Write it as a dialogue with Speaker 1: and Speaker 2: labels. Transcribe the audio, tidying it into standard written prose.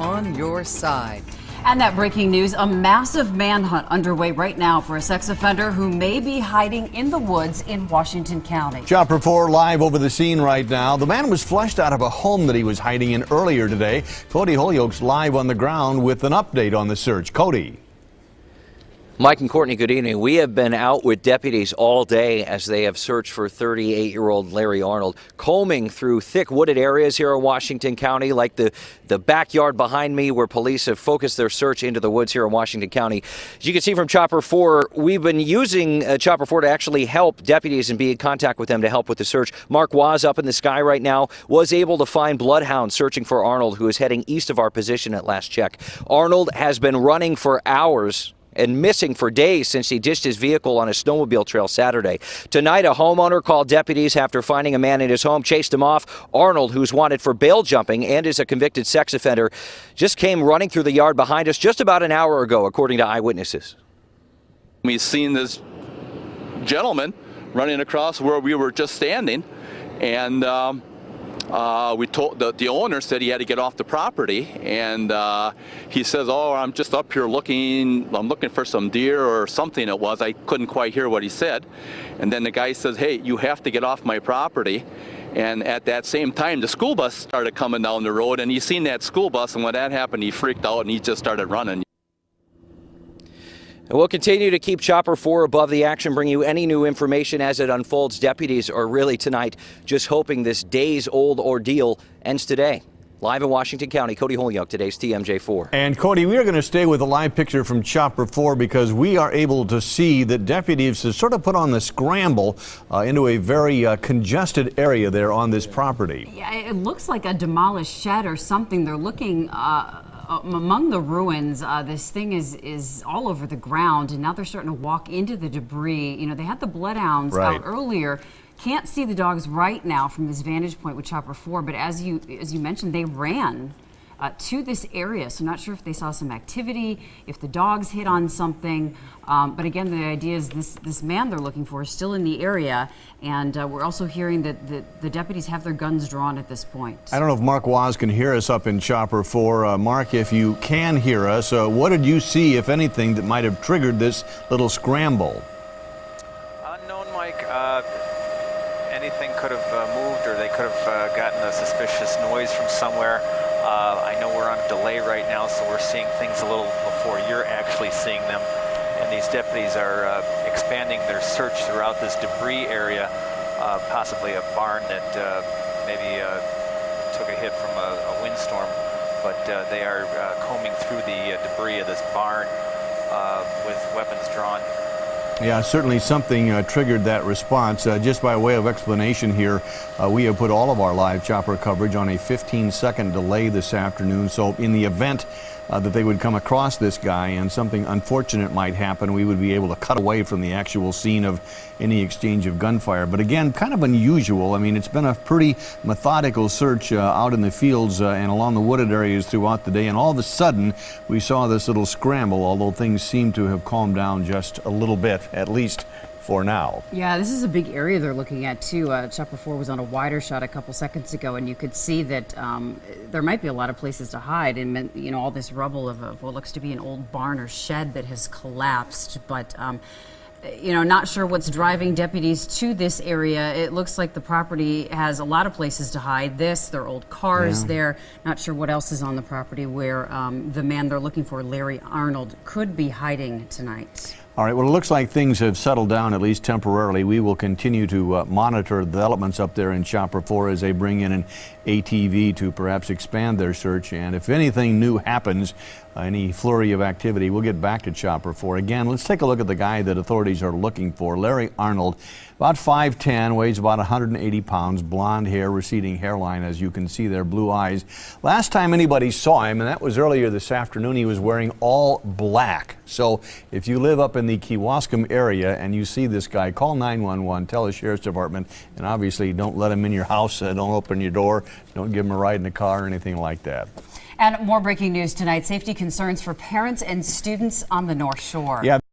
Speaker 1: on your side.
Speaker 2: And that breaking news, a massive manhunt underway right now for a sex offender who may be hiding in the woods in Washington County.
Speaker 3: Chopper 4 live over the scene right now. The man was flushed out of a home that he was hiding in earlier today. Cody Holyoke's live on the ground with an update on the search. Cody.
Speaker 4: Mike and Courtney, good evening. We have been out with deputies all day as they have searched for 38-year-old Larry Arnold, combing through thick wooded areas here in Washington County, like the backyard behind me where police have focused their search into the woods here in Washington County. As you can see from Chopper 4, we've been using Chopper 4 to actually help deputies and be in contact with them to help with the search. Mark Waz up in the sky right now was able to find bloodhounds searching for Arnold, who is heading east of our position at last check. Arnold has been running for hours and missing for days since he ditched his vehicle on a snowmobile trail Saturday. Tonight, a homeowner called deputies after finding a man in his home, chased him off. Arnold, who's wanted for bail jumping and is a convicted sex offender, just came running through the yard behind us just about an hour ago, according to eyewitnesses.
Speaker 5: We seen this gentleman running across where we were just standing, and we told the owner said he had to get off the property, and he says, "Oh, I'm just up here looking. I'm looking for some deer or something." It was. I couldn't quite hear what he said, and then the guy says, "Hey, you have to get off my property." And at that same time, the school bus started coming down the road, and he seen that school bus, and when that happened, he freaked out and he just started running.
Speaker 4: And we'll continue to keep Chopper 4 above the action, bring you any new information as it unfolds. Deputies are really tonight just hoping this days-old ordeal ends today. Live in Washington County, Cody Holyoke, today's TMJ4.
Speaker 3: And Cody, we are going to stay with a live picture from Chopper 4 because we are able to see that deputies have sort of put on the scramble into a very congested area there on this property.
Speaker 2: Yeah, it looks like a demolished shed or something. They're looking among the ruins. This thing is all over the ground, and now they're starting to walk into the debris. You know, they had the bloodhounds out earlier. Can't see the dogs right now from this vantage point with Chopper 4, but as you mentioned, they ran to this area, so not sure if they saw some activity, if the dogs hit on something, but again, the idea is this man they're looking for is still in the area, and we're also hearing that the deputies have their guns drawn at this point.
Speaker 3: I don't know if Mark Waz can hear us up in Chopper 4. Mark, if you can hear us, what did you see, if anything, that might have triggered this little scramble?
Speaker 6: Unknown, Mike. Anything could have moved, or they could have gotten a suspicious noise from somewhere. I know we're on a delay right now, so we're seeing things a little before you're actually seeing them. And these deputies are expanding their search throughout this debris area, possibly a barn that maybe took a hit from a windstorm. But they are combing through the debris of this barn with weapons drawn.
Speaker 3: Yeah, certainly something triggered that response. Just by way of explanation here, we have put all of our live chopper coverage on a 15-second delay this afternoon. So in the event that they would come across this guy and something unfortunate might happen, we would be able to cut away from the actual scene of any exchange of gunfire. But again, kind of unusual. I mean, it's been a pretty methodical search out in the fields and along the wooded areas throughout the day, and all of a sudden we saw this little scramble, although things seem to have calmed down just a little bit, at least for now.
Speaker 2: Yeah, this is a big area they're looking at too. Chopper 4 was on a wider shot a couple seconds ago, and you could see that there might be a lot of places to hide, and you know, all this rubble of what looks to be an old barn or shed that has collapsed. But you know, not sure what's driving deputies to this area. It looks like the property has a lot of places to hide. There are old cars there. Not sure what else is on the property where the man they're looking for, Larry Arnold, could be hiding tonight.
Speaker 3: All right, well, it looks like things have settled down, at least temporarily. We will continue to monitor developments up there in Chopper 4 as they bring in an ATV to perhaps expand their search. And if anything new happens, any flurry of activity, we'll get back to Chopper 4. Again, let's take a look at the guy that authorities are looking for, Larry Arnold. About 5'10", weighs about 180 pounds, blonde hair, receding hairline, as you can see there, blue eyes. Last time anybody saw him, and that was earlier this afternoon, he was wearing all black. So if you live up in the Kewaskum area and you see this guy, call 911, tell the Sheriff's Department, and obviously don't let him in your house, don't open your door, don't give him a ride in the car or anything like that.
Speaker 2: And more breaking news tonight, safety concerns for parents and students on the North Shore.
Speaker 3: Yeah.